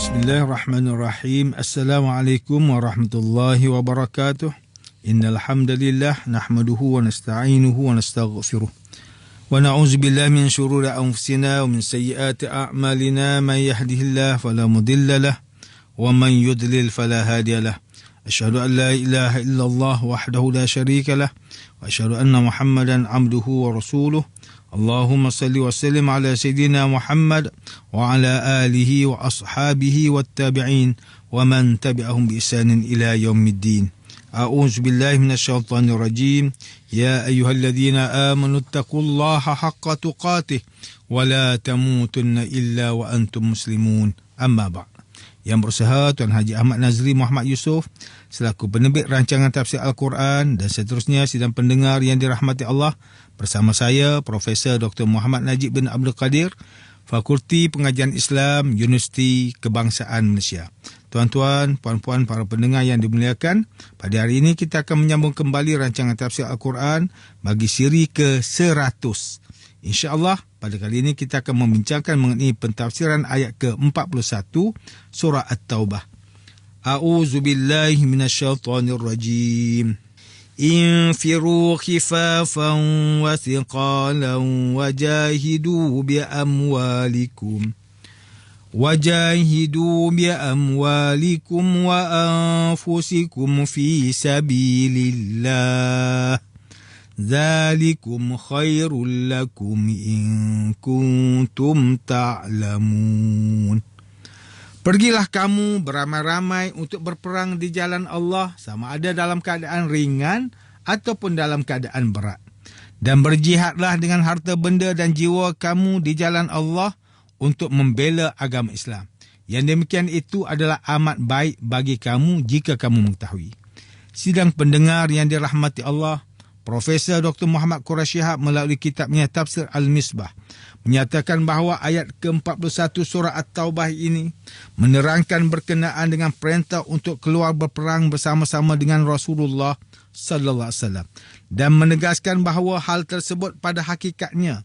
Bismillahirrahmanirrahim. Assalamualaikum warahmatullahi wabarakatuh. Innal hamdalillah nahmaduhu wa nasta'inuhu wa nastaghfiruh. Wa na'udzu billahi min shururi anfusina wa min sayyiati a'malina. Man yahdihillahu fala mudilla lahu wa man yudlil fala hadiya lahu. Asyhadu an la ilaha illallah wahdahu la syarika lahu wa asyhadu anna Muhammadan 'abduhu wa rasuluh. Allahumma salli wa sallim ala sayyidina Muhammad wa ala alihi wa ashabihi wa tabi'in wa man tabi'ahum bi ihsanin ila yaumiddin. A'udzu billahi minasyaitonir rajim. Ya ayyuhalladzina amanu taqullaha haqqa tuqatih wa la tamutunna illa wa antum muslimun. Amma ba'd. Yang berusaha Tuan Haji Ahmad Nazri Muhammad Yusof selaku penerbit rancangan tafsir Al-Quran dan seterusnya sidang pendengar yang dirahmati Allah, bersama saya Profesor Dr. Muhammad Najib bin Abdul Qadir, Fakulti Pengajian Islam, Universiti Kebangsaan Malaysia. Tuan-tuan, puan-puan, para pendengar yang dimuliakan, pada hari ini kita akan menyambung kembali rancangan tafsir Al-Quran bagi siri ke-100. InsyaAllah pada kali ini kita akan membincangkan mengenai pentafsiran ayat ke-41 surah At-Taubah. A'udzu billahi minasyaitonir rajim. Infiru khifafan wa thiqalan wajahidu bi amwalikum wa anfusikum fi sabilillah. Dzalikum khairul lakum in kuntum ta'lamun. Pergilah kamu beramai-ramai untuk berperang di jalan Allah, sama ada dalam keadaan ringan ataupun dalam keadaan berat. Dan berjihadlah dengan harta benda dan jiwa kamu di jalan Allah untuk membela agama Islam. Yang demikian itu adalah amat baik bagi kamu jika kamu mengetahui. Sidang pendengar yang dirahmati Allah, Profesor Dr. Muhammad Quraisy Shihab melalui kitabnya Tafsir Al-Misbah menyatakan bahawa ayat ke-41 surah At-Taubah ini menerangkan berkenaan dengan perintah untuk keluar berperang bersama-sama dengan Rasulullah sallallahu alaihi wasallam dan menegaskan bahawa hal tersebut pada hakikatnya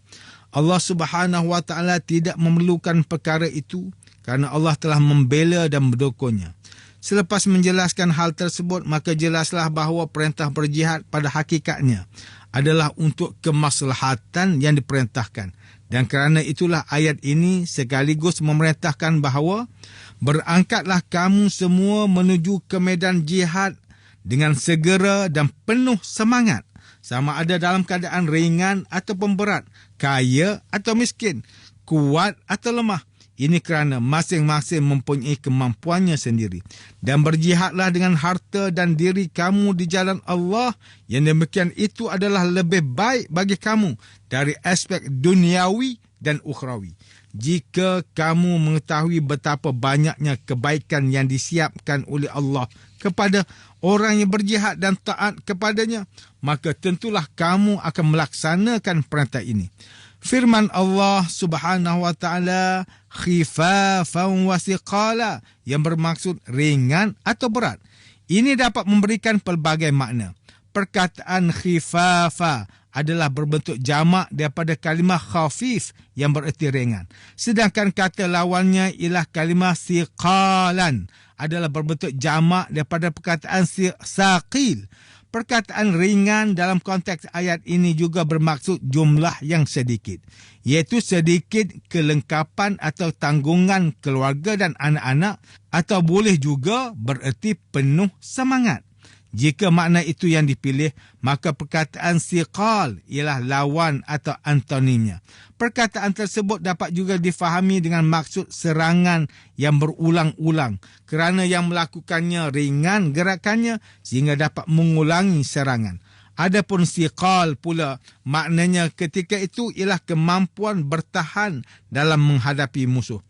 Allah Subhanahu wa taala tidak memerlukan perkara itu kerana Allah telah membela dan mendokonnya. Selepas menjelaskan hal tersebut, maka jelaslah bahawa perintah berjihad pada hakikatnya adalah untuk kemaslahatan yang diperintahkan. Dan kerana itulah ayat ini sekaligus memerintahkan bahawa berangkatlah kamu semua menuju ke medan jihad dengan segera dan penuh semangat, sama ada dalam keadaan ringan ataupun berat, kaya atau miskin, kuat atau lemah. Ini kerana masing-masing mempunyai kemampuannya sendiri. Dan berjihadlah dengan harta dan diri kamu di jalan Allah. Yang demikian itu adalah lebih baik bagi kamu dari aspek duniawi dan ukhrawi. Jika kamu mengetahui betapa banyaknya kebaikan yang disiapkan oleh Allah kepada orang yang berjihad dan taat kepadanya, maka tentulah kamu akan melaksanakan perintah ini. Firman Allah Subhanahu wa taala, khifafan wa thiqala, yang bermaksud ringan atau berat. Ini dapat memberikan pelbagai makna. Perkataan khifafa adalah berbentuk jamak daripada kalimah khafif yang bererti ringan. Sedangkan kata lawannya ialah kalimah thiqalan adalah berbentuk jamak daripada perkataan saqil. Perkataan ringan dalam konteks ayat ini juga bermaksud jumlah yang sedikit, iaitu sedikit kelengkapan atau tanggungan keluarga dan anak-anak, atau boleh juga bererti penuh semangat. Jika makna itu yang dipilih, maka perkataan siqal ialah lawan atau antonimnya. Perkataan tersebut dapat juga difahami dengan maksud serangan yang berulang-ulang kerana yang melakukannya ringan gerakannya sehingga dapat mengulangi serangan. Adapun siqal pula maknanya ketika itu ialah kemampuan bertahan dalam menghadapi musuh.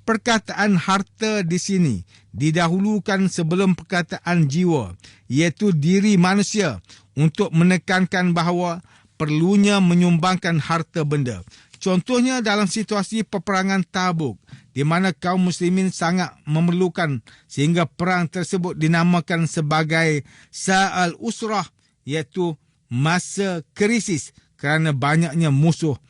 Perkataan harta di sini didahulukan sebelum perkataan jiwa, iaitu diri manusia, untuk menekankan bahawa perlunya menyumbangkan harta benda. Contohnya dalam situasi peperangan Tabuk, di mana kaum muslimin sangat memerlukan sehingga perang tersebut dinamakan sebagai Sa'al Usrah, iaitu masa krisis kerana banyaknya musuh.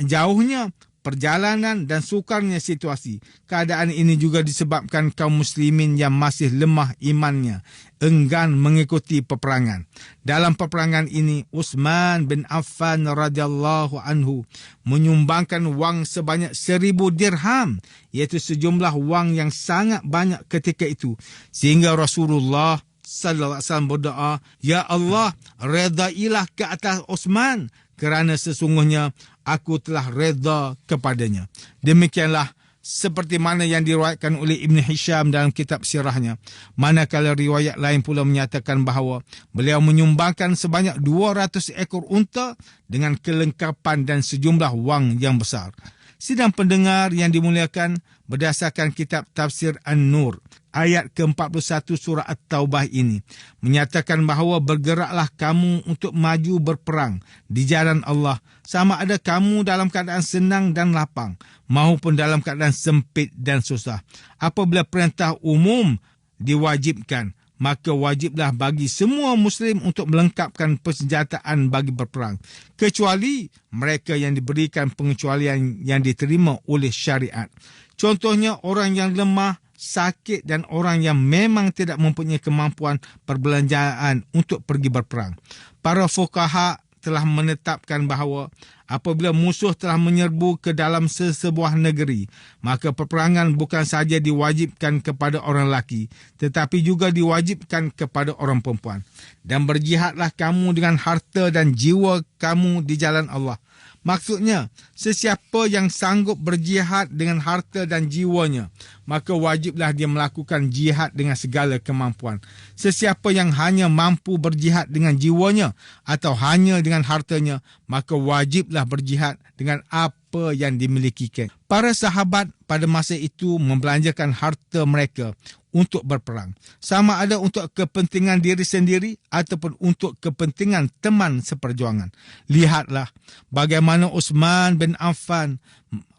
Jauhnya perjalanan dan sukarnya situasi. Keadaan ini juga disebabkan kaum muslimin yang masih lemah imannya enggan mengikuti peperangan. Dalam peperangan ini, Utsman bin Affan radhiyallahu anhu menyumbangkan wang sebanyak 1,000 dirham, iaitu sejumlah wang yang sangat banyak ketika itu, sehingga Rasulullah sallallahu alaihi wasallam berdoa, "Ya Allah, redailah ke atas Utsman, kerana sesungguhnya aku telah reda kepadanya." Demikianlah seperti mana yang diriwayatkan oleh Ibn Hisham dalam kitab sirahnya. Manakala riwayat lain pula menyatakan bahawa beliau menyumbangkan sebanyak 200 ekor unta dengan kelengkapan dan sejumlah wang yang besar. Sidang pendengar yang dimuliakan, berdasarkan kitab tafsir An-Nur, ayat ke-41 surah At-Taubah ini menyatakan bahawa bergeraklah kamu untuk maju berperang di jalan Allah, sama ada kamu dalam keadaan senang dan lapang maupun dalam keadaan sempit dan susah. Apabila perintah umum diwajibkan, maka wajiblah bagi semua Muslim untuk melengkapkan persenjataan bagi berperang, kecuali mereka yang diberikan pengecualian yang diterima oleh syariat. Contohnya orang yang lemah, sakit dan orang yang memang tidak mempunyai kemampuan perbelanjaan untuk pergi berperang. Para fuqaha telah menetapkan bahawa apabila musuh telah menyerbu ke dalam sesebuah negeri, maka peperangan bukan sahaja diwajibkan kepada orang lelaki, tetapi juga diwajibkan kepada orang perempuan. Dan berjihadlah kamu dengan harta dan jiwa kamu di jalan Allah. Maksudnya, sesiapa yang sanggup berjihad dengan harta dan jiwanya, maka wajiblah dia melakukan jihad dengan segala kemampuan. Sesiapa yang hanya mampu berjihad dengan jiwanya atau hanya dengan hartanya, maka wajiblah berjihad dengan apa yang dimilikinya. Para sahabat pada masa itu membelanjakan harta mereka untuk berperang, sama ada untuk kepentingan diri sendiri ataupun untuk kepentingan teman seperjuangan. Lihatlah bagaimana Utsman bin Affan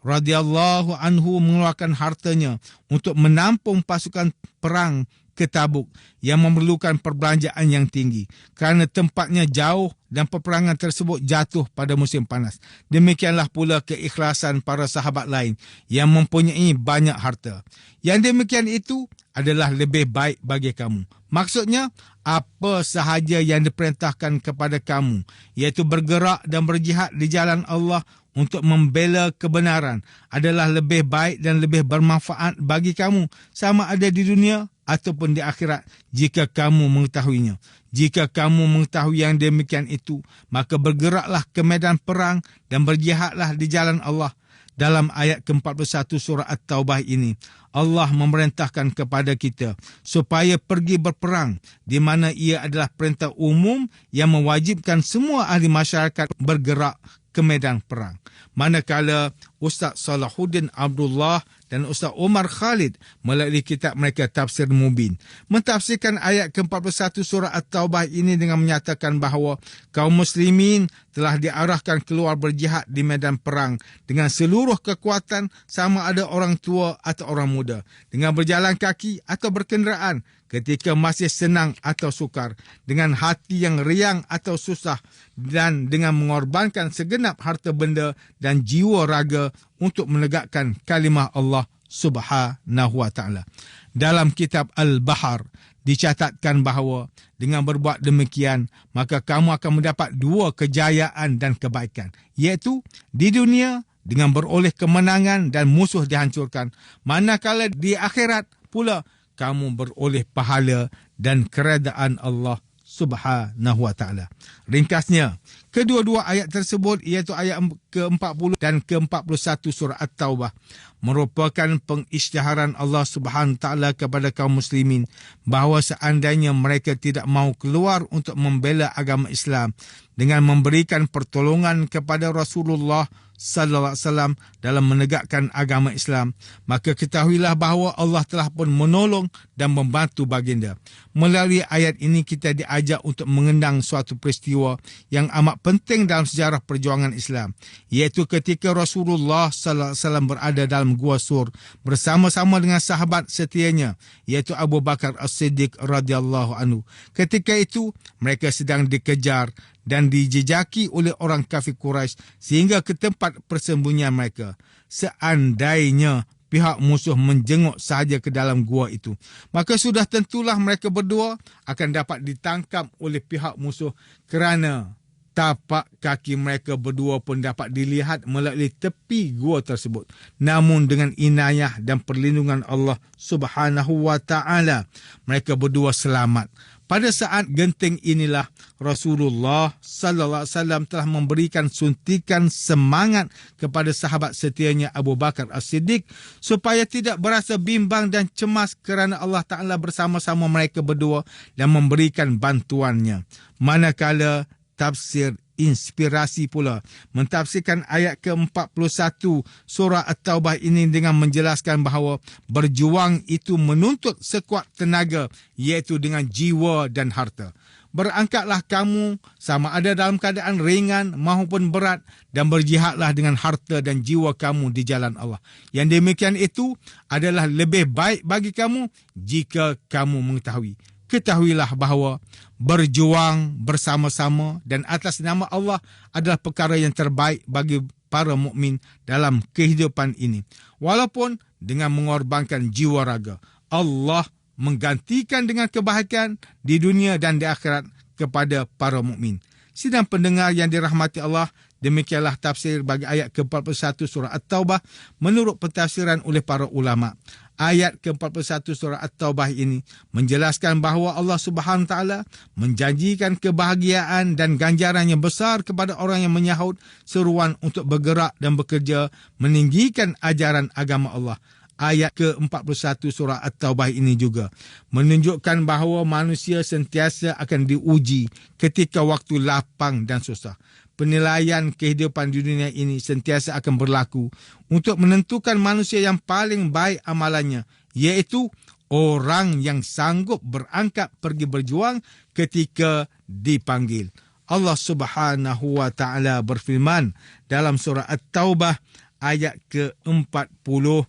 radhiyallahu anhu mengeluarkan hartanya untuk menampung pasukan perang ke Tabuk yang memerlukan perbelanjaan yang tinggi kerana tempatnya jauh dan peperangan tersebut jatuh pada musim panas. Demikianlah pula keikhlasan para sahabat lain yang mempunyai banyak harta. Yang demikian itu adalah lebih baik bagi kamu. Maksudnya, apa sahaja yang diperintahkan kepada kamu, iaitu bergerak dan berjihad di jalan Allah untuk membela kebenaran, adalah lebih baik dan lebih bermanfaat bagi kamu, sama ada di dunia ataupun di akhirat, jika kamu mengetahuinya. Jika kamu mengetahui yang demikian itu, maka bergeraklah ke medan perang dan berjihadlah di jalan Allah. Dalam ayat ke-41 surah At-Taubah ini, Allah memerintahkan kepada kita supaya pergi berperang, di mana ia adalah perintah umum yang mewajibkan semua ahli masyarakat bergerak ke medan perang. Manakala Ustaz Salahuddin Abdullah dan Ustaz Omar Khalid melalui kitab mereka Tafsir Mubin mentafsirkan ayat ke-41 surah At-Taubah ini dengan menyatakan bahawa kaum muslimin telah diarahkan keluar berjihad di medan perang dengan seluruh kekuatan, sama ada orang tua atau orang muda, dengan berjalan kaki atau berkenderaan, ketika masih senang atau sukar, dengan hati yang riang atau susah, dan dengan mengorbankan segenap harta benda dan jiwa raga untuk menegakkan kalimah Allah Subhanahu wa ta'ala. Dalam kitab Al-Bahar dicatatkan bahawa dengan berbuat demikian, maka kamu akan mendapat 2 kejayaan dan kebaikan, iaitu di dunia dengan beroleh kemenangan dan musuh dihancurkan, manakala di akhirat pula kamu beroleh pahala dan keredaan Allah Subhanahu wa ta'ala. Ringkasnya, kedua-dua ayat tersebut, iaitu ayat ke-40 dan ke-41 surah At-Taubah, merupakan pengisytiharan Allah Subhanahu wa ta'ala kepada kaum muslimin bahawa seandainya mereka tidak mahu keluar untuk membela agama Islam dengan memberikan pertolongan kepada Rasulullah sallallahu alaihi wasallam dalam menegakkan agama Islam, maka ketahuilah bahawa Allah telah pun menolong dan membantu baginda. Melalui ayat ini kita diajak untuk mengenang suatu peristiwa yang amat penting dalam sejarah perjuangan Islam, iaitu ketika Rasulullah sallallahu alaihi wasallam berada dalam Gua Sur bersama-sama dengan sahabat setianya, iaitu Abu Bakar As-Siddiq radhiyallahu anhu. Ketika itu mereka sedang dikejar dan dijejaki oleh orang kafir Quraisy sehingga ke tempat persembunyian mereka. Seandainya pihak musuh menjenguk sahaja ke dalam gua itu, maka sudah tentulah mereka berdua akan dapat ditangkap oleh pihak musuh, kerana tapak kaki mereka berdua pun dapat dilihat melalui tepi gua tersebut. Namun dengan inayah dan perlindungan Allah Subhanahu wa taala, mereka berdua selamat. Pada saat genting inilah Rasulullah sallallahu alaihi wasallam telah memberikan suntikan semangat kepada sahabat setianya Abu Bakar As-Siddiq supaya tidak berasa bimbang dan cemas kerana Allah Ta'ala bersama-sama mereka berdua dan memberikan bantuannya. Manakala tafsir inspirasi pula mentafsirkan ayat ke-41 surah At-Taubah ini dengan menjelaskan bahawa berjuang itu menuntut sekuat tenaga, iaitu dengan jiwa dan harta. Berangkatlah kamu sama ada dalam keadaan ringan maupun berat dan berjihadlah dengan harta dan jiwa kamu di jalan Allah. Yang demikian itu adalah lebih baik bagi kamu jika kamu mengetahui. Ketahuilah bahawa berjuang bersama-sama dan atas nama Allah adalah perkara yang terbaik bagi para mukmin dalam kehidupan ini. Walaupun dengan mengorbankan jiwa raga, Allah menggantikan dengan kebahagiaan di dunia dan di akhirat kepada para mukmin. Sidang pendengar yang dirahmati Allah, demikianlah tafsir bagi ayat ke-41 surah At-Taubah menurut pentafsiran oleh para ulama. Ayat ke-41 surah At-Taubah ini menjelaskan bahawa Allah Subhanahu Wa Taala menjanjikan kebahagiaan dan ganjaran yang besar kepada orang yang menyahut seruan untuk bergerak dan bekerja meninggikan ajaran agama Allah. Ayat ke-41 surah At-Taubah ini juga menunjukkan bahawa manusia sentiasa akan diuji ketika waktu lapang dan susah. Penilaian kehidupan di dunia ini sentiasa akan berlaku untuk menentukan manusia yang paling baik amalannya, iaitu orang yang sanggup berangkat pergi berjuang ketika dipanggil. Allah Subhanahu wa taala berfirman dalam surah At-Taubah ayat ke-40,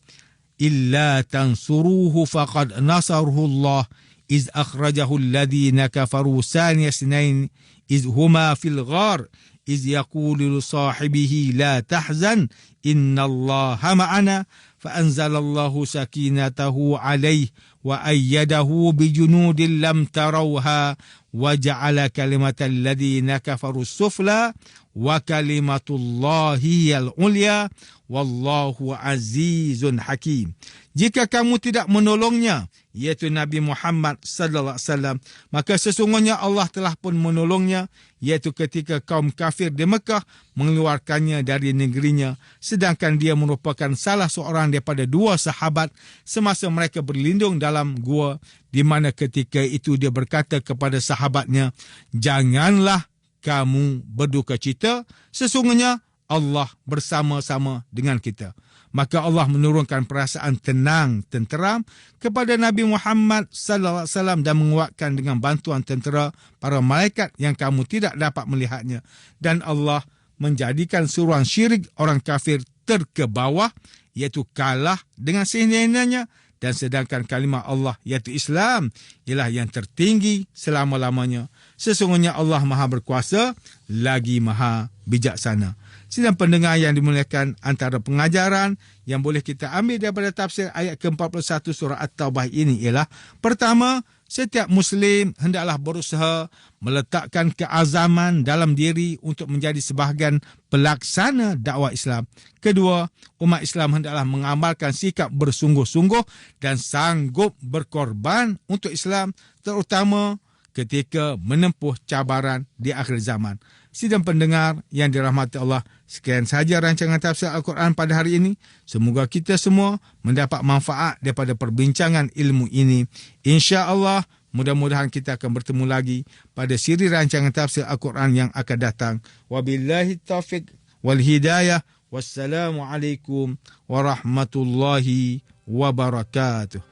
illa tansuruhu faqad nasaruhu Allah iz akhrajahu alladhina kafaru thaniya ithnain iz huma fil ghar إذ يقول لصاحبه لا تحزن إن الله معنا فأنزل الله سكينته عليه وأيده بجنود لم تروها وجعل كلمة الذين كفروا السفلى وكلمة الله هي العليا والله عزيز حكيم. Jika kamu tidak menolongnya, iaitu Nabi Muhammad sallallahu alaihi wasallam, maka sesungguhnya Allah telah pun menolongnya, iaitu ketika kaum kafir di Mekah mengeluarkannya dari negerinya, sedangkan dia merupakan salah seorang daripada dua sahabat semasa mereka berlindung dalam gua, di mana ketika itu dia berkata kepada sahabatnya, janganlah kamu berduka cita, sesungguhnya Allah bersama-sama dengan kita. Maka Allah menurunkan perasaan tenang, tenteram kepada Nabi Muhammad sallallahu alaihi wasallam dan menguatkan dengan bantuan tentera para malaikat yang kamu tidak dapat melihatnya. Dan Allah menjadikan seruan syirik orang kafir terkebawah, iaitu kalah dengan sehina-hinanya, dan sedangkan kalimah Allah iaitu Islam ialah yang tertinggi selama-lamanya. Sesungguhnya Allah Maha Berkuasa lagi Maha Bijaksana. Sidang pendengar yang dimuliakan, antara pengajaran yang boleh kita ambil daripada tafsir ayat ke-41 surah At-Taubah ini ialah, pertama, setiap Muslim hendaklah berusaha meletakkan keazaman dalam diri untuk menjadi sebahagian pelaksana dakwah Islam. Kedua, umat Islam hendaklah mengamalkan sikap bersungguh-sungguh dan sanggup berkorban untuk Islam, terutama ketika menempuh cabaran di akhir zaman. Sidang pendengar yang dirahmati Allah, sekian sahaja rancangan tafsir Al-Quran pada hari ini. Semoga kita semua mendapat manfaat daripada perbincangan ilmu ini. InsyaAllah, mudah-mudahan kita akan bertemu lagi pada siri rancangan tafsir Al-Quran yang akan datang. Wabillahi taufiq wal hidayah. Wassalamualaikum warahmatullahi wabarakatuh.